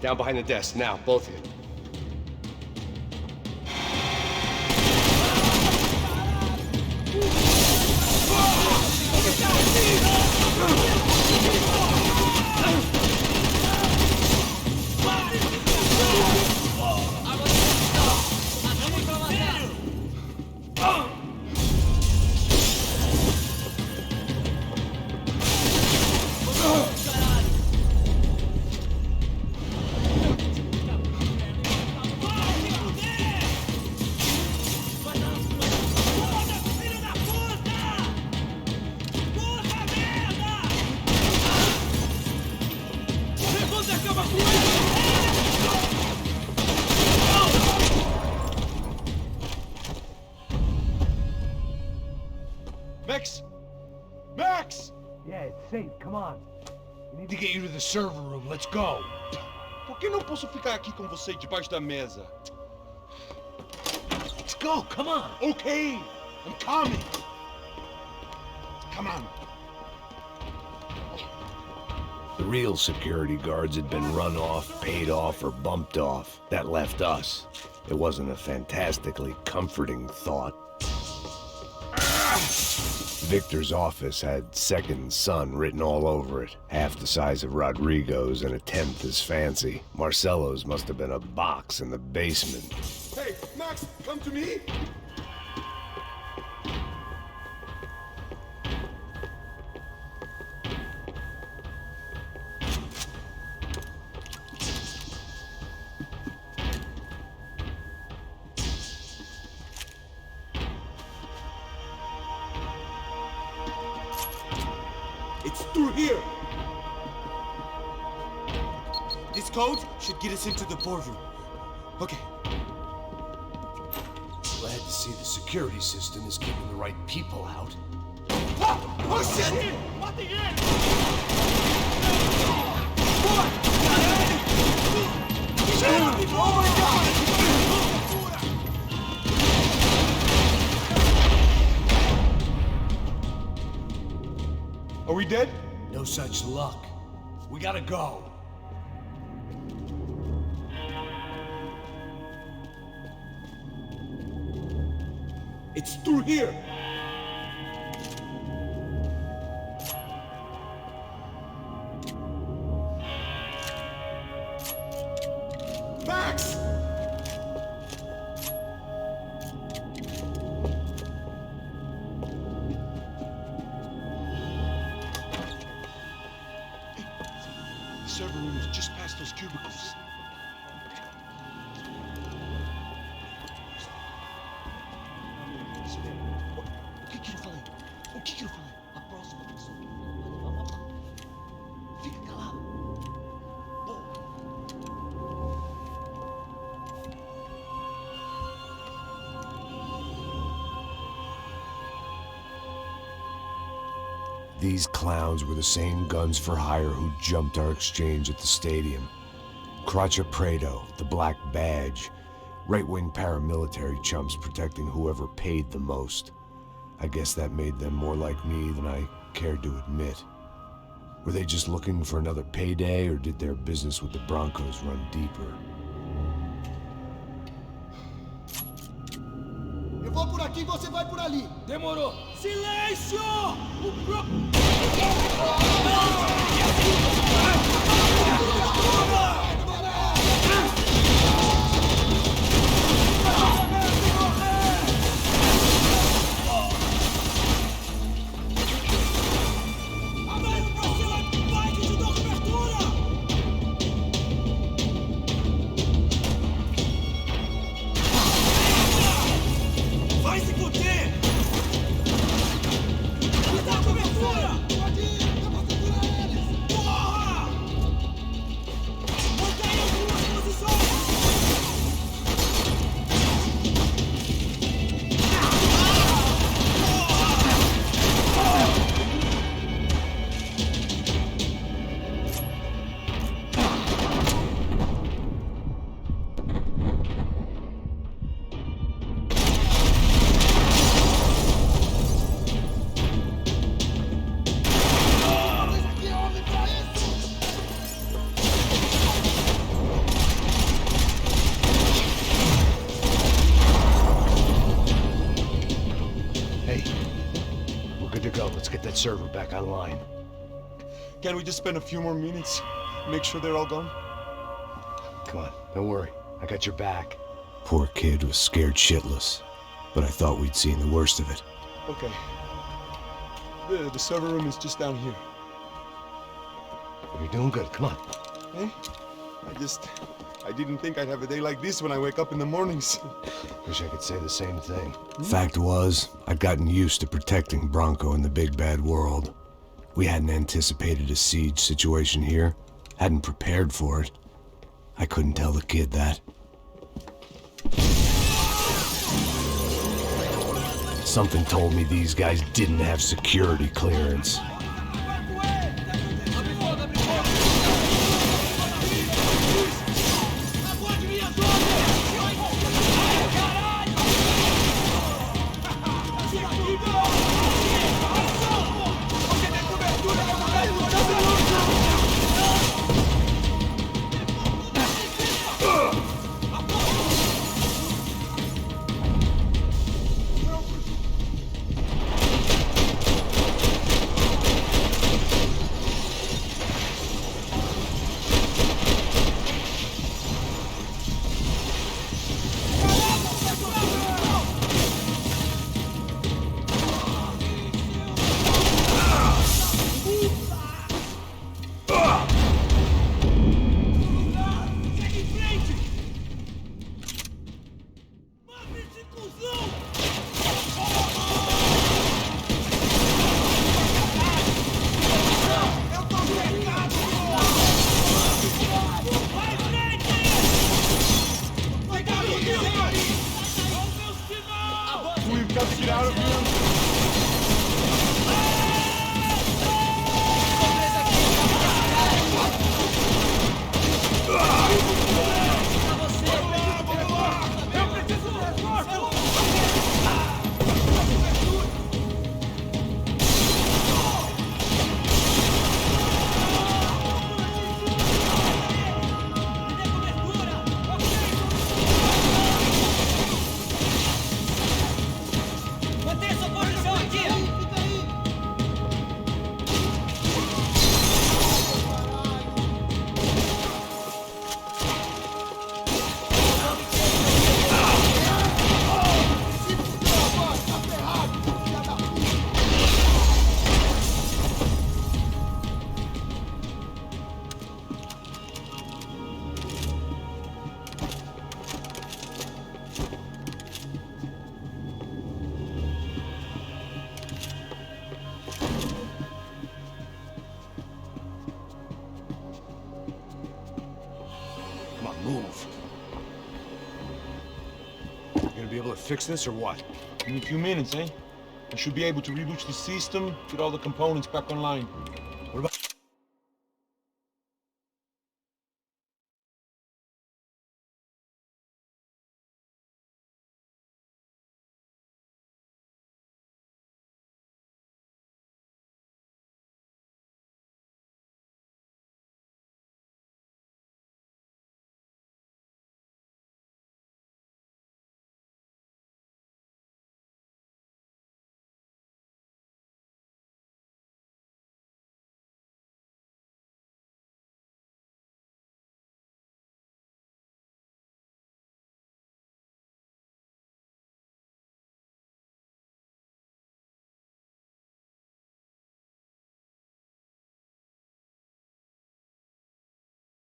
Down behind the desk, now, both of you. Max! Max! Yeah, it's safe. Come on. We need to get you to the server room. Let's go. Por que não posso ficar aqui com você debaixo da mesa? Let's go. Come on. Okay. I'm coming. Come on. The real security guards had been run off, paid off, or bumped off. That left us. It wasn't a fantastically comforting thought. Victor's office had second son written all over it, half the size of Rodrigo's and a tenth as fancy. Marcelo's must have been a box in the basement. Hey, Max, come to me. It's through here! This code should get us into the boardroom. Okay. Glad to see the security system is keeping the right people out. Ah! Oh shit! What the end? Oh my god! Are we dead? No such luck. We gotta go. It's through here! Max! The server room is just past those cubicles. O que eu falei? O que eu falei? A próxima pessoa. Fica calado. These clowns were the same guns for hire who jumped our exchange at the stadium. Crotcha Prado, the Black Badge, right-wing paramilitary chumps protecting whoever paid the most. I guess that made them more like me than I cared to admit. Were they just looking for another payday, or did their business with the Broncos run deeper? Eu vou por aqui e você vai por ali. Demorou. Silêncio! O pro... Vai se fuder! Me dá cobertura! server back online. Can't we just spend a few more minutes? Make sure they're all gone? Come on, don't worry. I got your back. Poor kid was scared shitless, but I thought we'd seen the worst of it. Okay. The server room is just down here. You're doing good. Come on. Eh? I didn't think I'd have a day like this when I wake up in the mornings. Wish I could say the same thing. Fact was, I'd gotten used to protecting Bronco in the big bad world. We hadn't anticipated a siege situation here, hadn't prepared for it. I couldn't tell the kid that. Something told me these guys didn't have security clearance. Come on, move. You gonna be able to fix this or what? In a few minutes, eh? I should be able to reboot the system, get all the components back online. What about...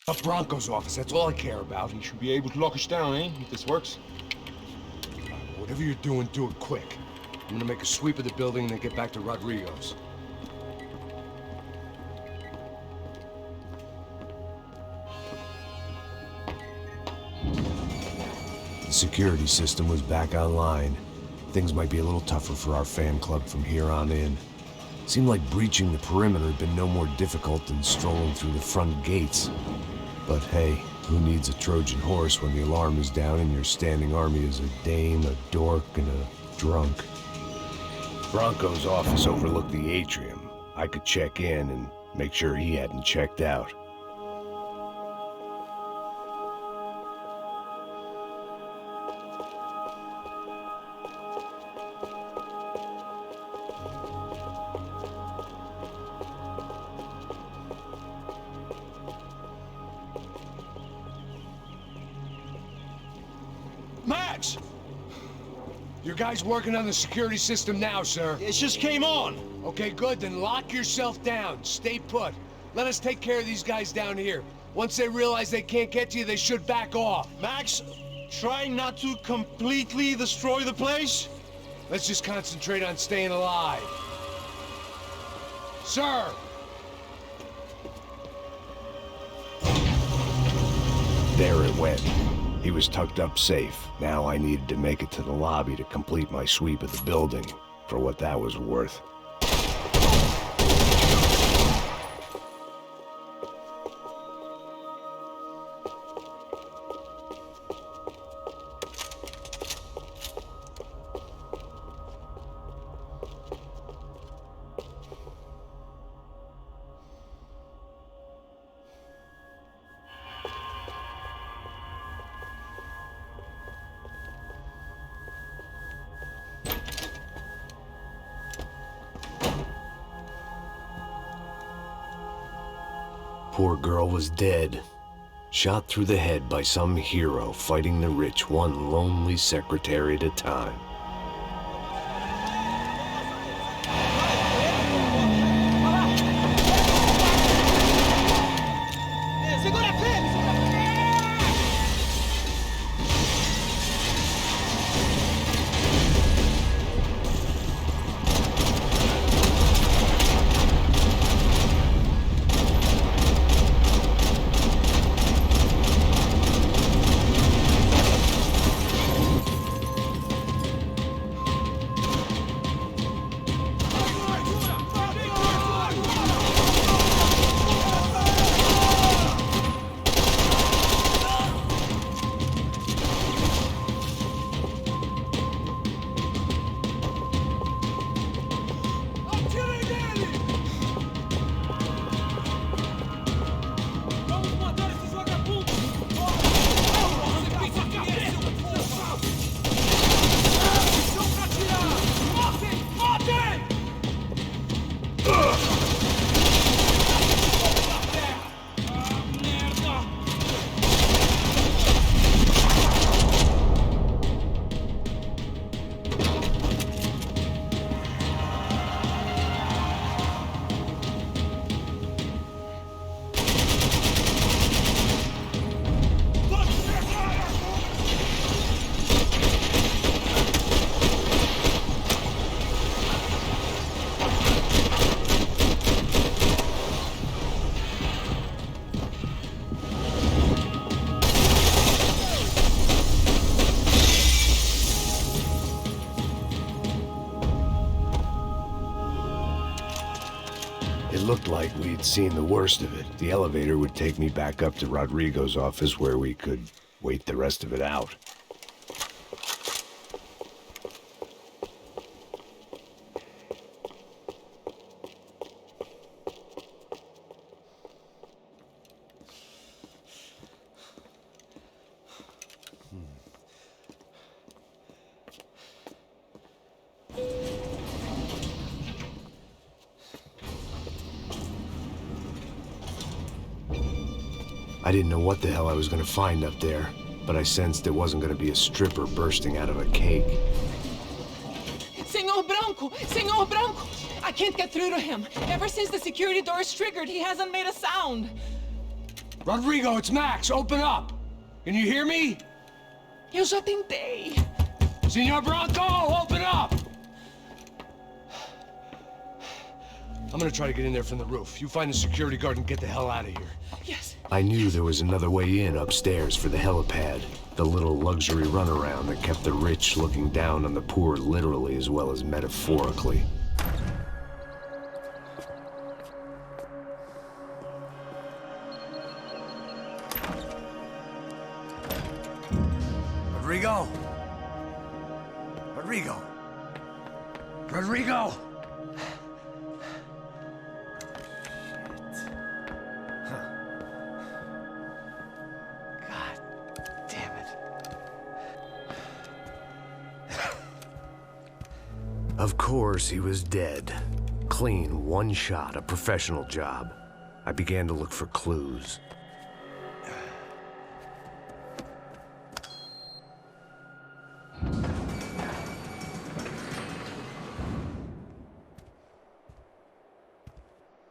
Up Bronco's office, that's all I care about. You should be able to lock us down, eh? If this works. Whatever you're doing, do it quick. I'm gonna make a sweep of the building and then get back to Rodrigo's. The security system was back online. Things might be a little tougher for our fan club from here on in. Seemed like breaching the perimeter had been no more difficult than strolling through the front gates. But hey, who needs a Trojan horse when the alarm is down and your standing army is a dame, a dork, and a drunk? Bronco's office overlooked the atrium. I could check in and make sure he hadn't checked out. Your guy's working on the security system now, sir. It just came on. Okay, good, then lock yourself down. Stay put. Let us take care of these guys down here. Once they realize they can't get to you, they should back off. Max, try not to completely destroy the place. Let's just concentrate on staying alive. Sir! There it went. He was tucked up safe. Now I needed to make it to the lobby to complete my sweep of the building, for what that was worth. Poor girl was dead. Shot through the head by some hero fighting the rich one lonely secretary at a time. It looked like we'd seen the worst of it. The elevator would take me back up to Rodrigo's office where we could wait the rest of it out. I didn't know what the hell I was going to find up there, but I sensed it wasn't going to be a stripper bursting out of a cake. Senor Branco! Senor Branco! I can't get through to him. Ever since the security door is triggered, he hasn't made a sound. Rodrigo, it's Max. Open up. Can you hear me? Eu já tentei. Senor Branco, open up! I'm gonna try to get in there from the roof. You find the security guard and get the hell out of here. Yes. I knew there was another way in upstairs for the helipad, the little luxury runaround that kept the rich looking down on the poor literally as well as metaphorically. Rodrigo? Rodrigo? Rodrigo? Of course, he was dead. Clean, one shot, a professional job. I began to look for clues.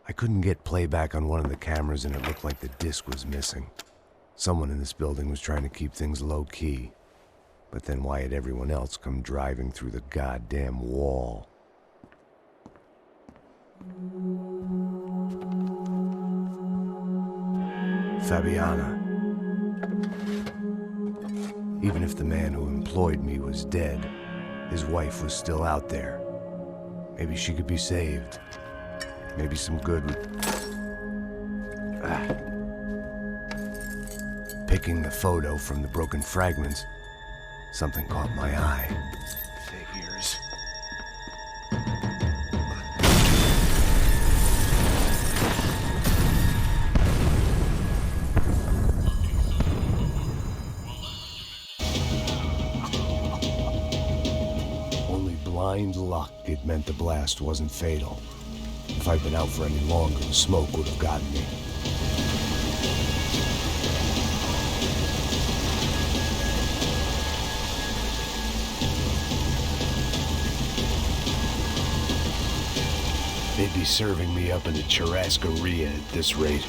I couldn't get playback on one of the cameras and it looked like the disc was missing. Someone in this building was trying to keep things low-key. But then why had everyone else come driving through the goddamn wall? Fabiana. Even if the man who employed me was dead, his wife was still out there. Maybe she could be saved. Maybe some good would... Picking the photo from the broken fragments, something caught my eye. Figures. Only blind luck it meant the blast wasn't fatal. If I'd been out for any longer, the smoke would have gotten me. They'd be serving me up in a churrascaria at this rate.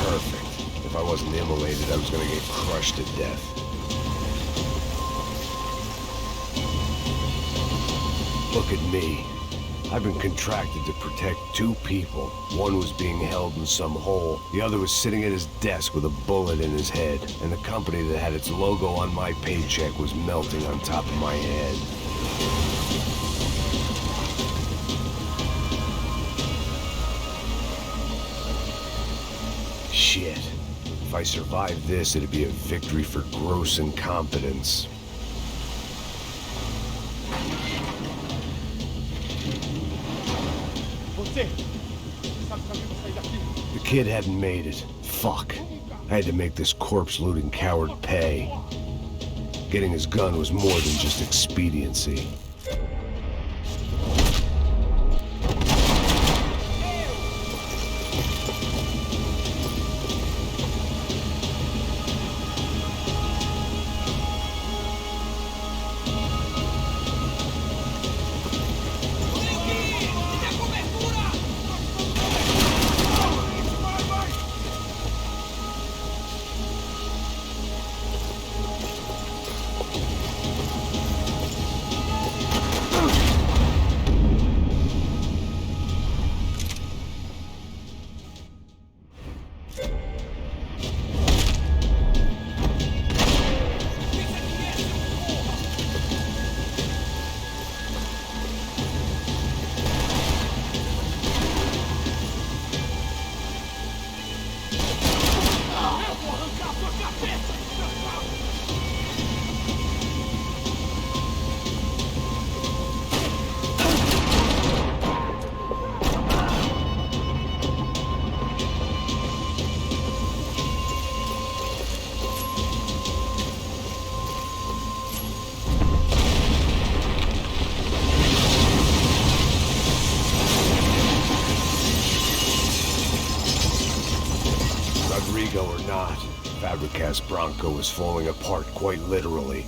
Perfect. If I wasn't immolated, I was gonna get crushed to death. Look at me. I've been contracted to protect two people. One was being held in some hole. The other was sitting at his desk with a bullet in his head. And the company that had its logo on my paycheck was melting on top of my head. Shit. If I survived this, it'd be a victory for gross incompetence. The kid hadn't made it. Fuck. I had to make this corpse-looting coward pay. Getting his gun was more than just expediency. Or not, Fabricas Bronco was falling apart quite literally.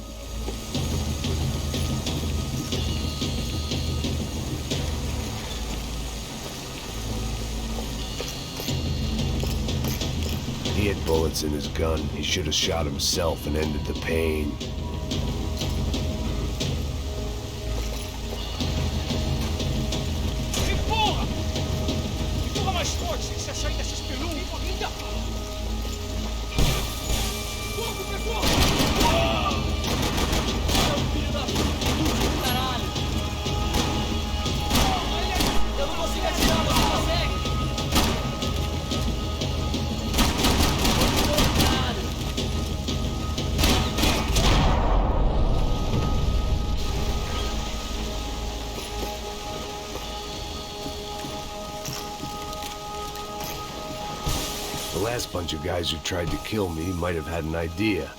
He had bullets in his gun. He should have shot himself and ended the pain. The last bunch of guys who tried to kill me might have had an idea.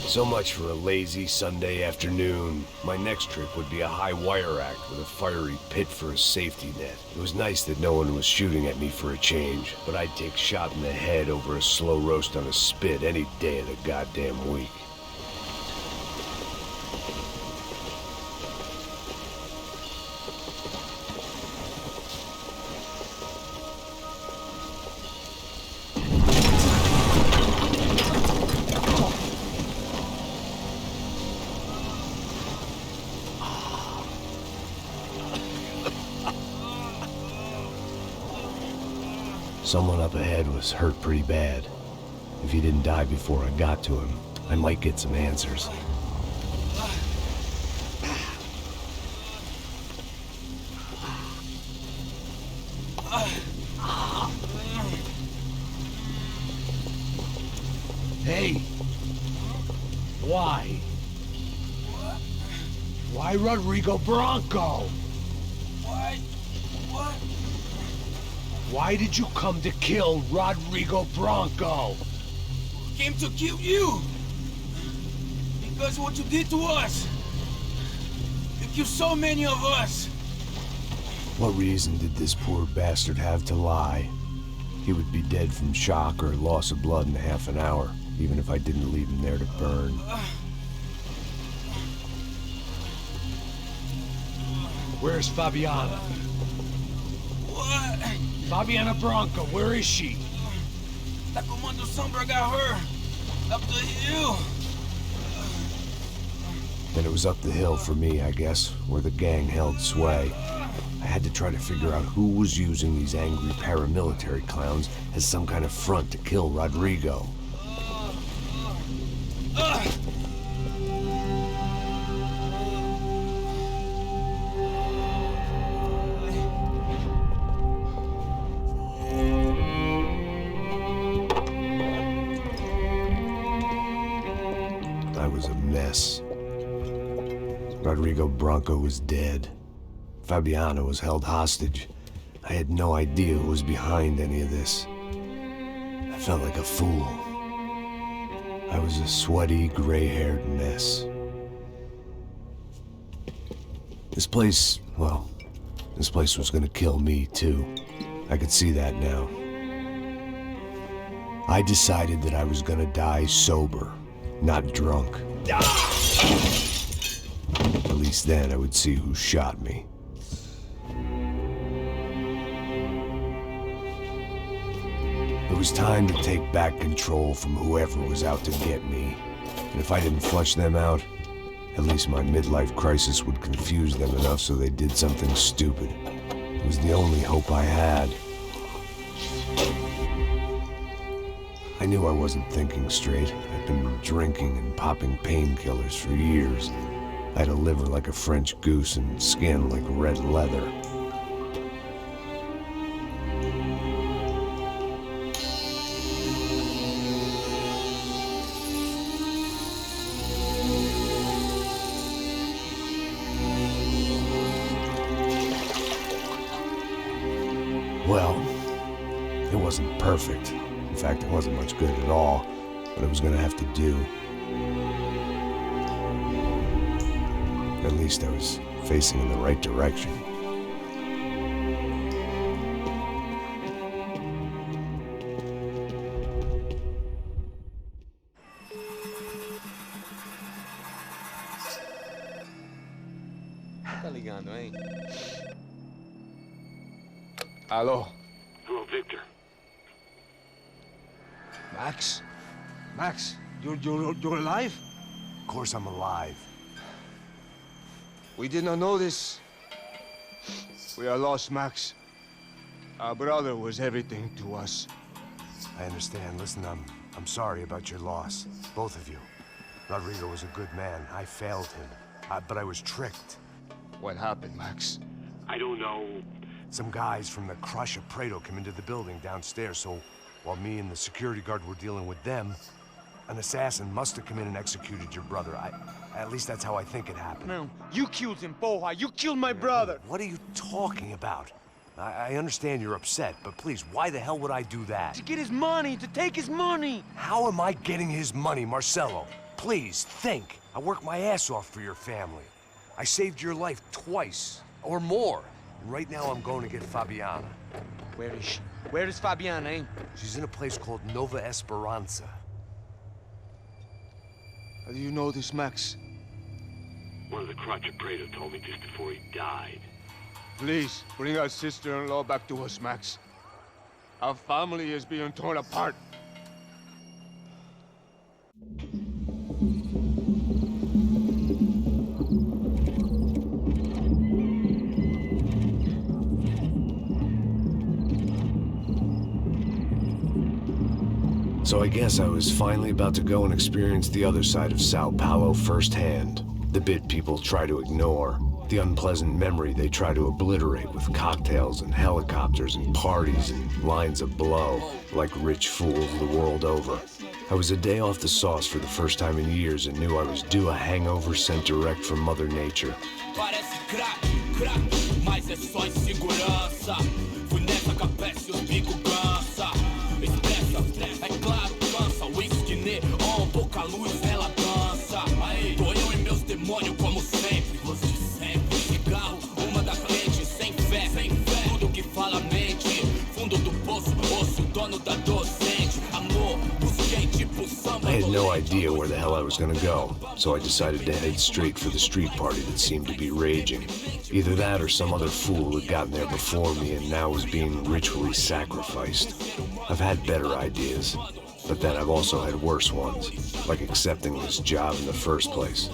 So much for a lazy Sunday afternoon. My next trip would be a high wire act with a fiery pit for a safety net. It was nice that no one was shooting at me for a change, but I'd take shot in the head over a slow roast on a spit any day of the goddamn week. Someone up ahead was hurt pretty bad. If he didn't die before I got to him, I might get some answers. Hey! Why? Why Rodrigo Bronco? Why? What? Why did you come to kill Rodrigo Bronco? Came to kill you! Because of what you did to us! You killed so many of us! What reason did this poor bastard have to lie? He would be dead from shock or loss of blood in half an hour, even if I didn't leave him there to burn. Where's Fabiana? What? Fabiana Bronco, where is she? That Comando Sombra got her! Up the hill! Then it was up the hill for me, I guess, where the gang held sway. I had to try to figure out who was using these angry paramilitary clowns as some kind of front to kill Rodrigo. I was a mess. Rodrigo Bronco was dead. Fabiana was held hostage. I had no idea who was behind any of this. I felt like a fool. I was a sweaty, gray-haired mess. This place, well, this place was gonna kill me too. I could see that now. I decided that I was gonna die sober, not drunk. At least then I would see who shot me. It was time to take back control from whoever was out to get me. And if I didn't flush them out, at least my midlife crisis would confuse them enough so they did something stupid. It was the only hope I had. I knew I wasn't thinking straight. I'd been drinking and popping painkillers for years. I had a liver like a French goose and skin like red leather. Well, it wasn't perfect. In fact, it wasn't much good at all, but it was gonna have to do. At least I was facing in the right direction. Tá ligando, hein? Alô? Hello, Victor. Max? Max, you're alive? Of course I'm alive. We did not know this. We are lost, Max. Our brother was everything to us. I understand. Listen, I'm sorry about your loss. Both of you. Rodrigo was a good man. I failed him. But I was tricked. What happened, Max? I don't know. Some guys from the Cooperative came into the building downstairs, so while me and the security guard were dealing with them, an assassin must have come in and executed your brother. At least that's how I think it happened. Man, you killed him, porra! You killed my brother! What are you talking about? I understand you're upset, but please, why the hell would I do that? To get his money, to take his money! How am I getting his money, Marcelo? Please, think. I worked my ass off for your family. I saved your life twice, or more. And right now I'm going to get Fabiana. Where is she? Where is Fabiana, eh? She's in a place called Nova Esperanza. How do you know this, Max? One of the contractor told me just before he died. Please, bring our sister-in-law back to us, Max. Our family is being torn apart. So I guess I was finally about to go and experience the other side of Sao Paulo firsthand. The bit people try to ignore. The unpleasant memory they try to obliterate with cocktails and helicopters and parties and lines of blow, like rich fools the world over. I was a day off the sauce for the first time in years and knew I was due a hangover sent direct from Mother Nature. Como sempre, gosto de sempre. Cigarro, uma da frente, sem fé, tudo que fala mente. Fundo do poço, osso, dono da docente. Amor, busquei tipo samba. I had no idea where the hell I was gonna go, so I decided to head straight for the street party that seemed to be raging. Either that or some other fool had gotten there before me and now was being ritually sacrificed. I've had better ideas, but then I've also had worse ones, like accepting this job in the first place.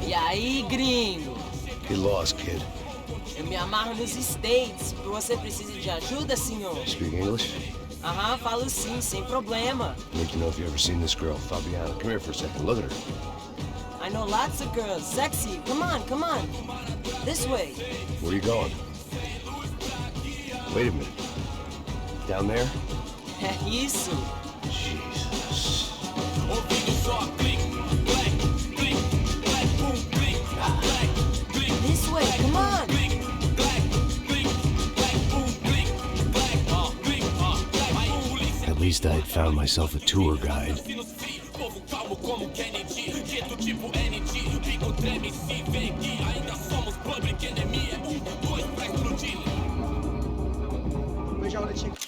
E aí, gringo? Get lost, kid. Eu me amarro nos States. Você precisa de ajuda, senhor? Speak English? Aham, falo sim, sem problema. I'd like to know if you ever seen this girl, Fabiana. Come here for a second. Look at her. I know lots of girls. Sexy. Come on, come on. This way. Where are you going? Wait a minute. Down there? É isso. Jesus. This way, come on. At least I had found myself a tour guide. Veja a hora tinha que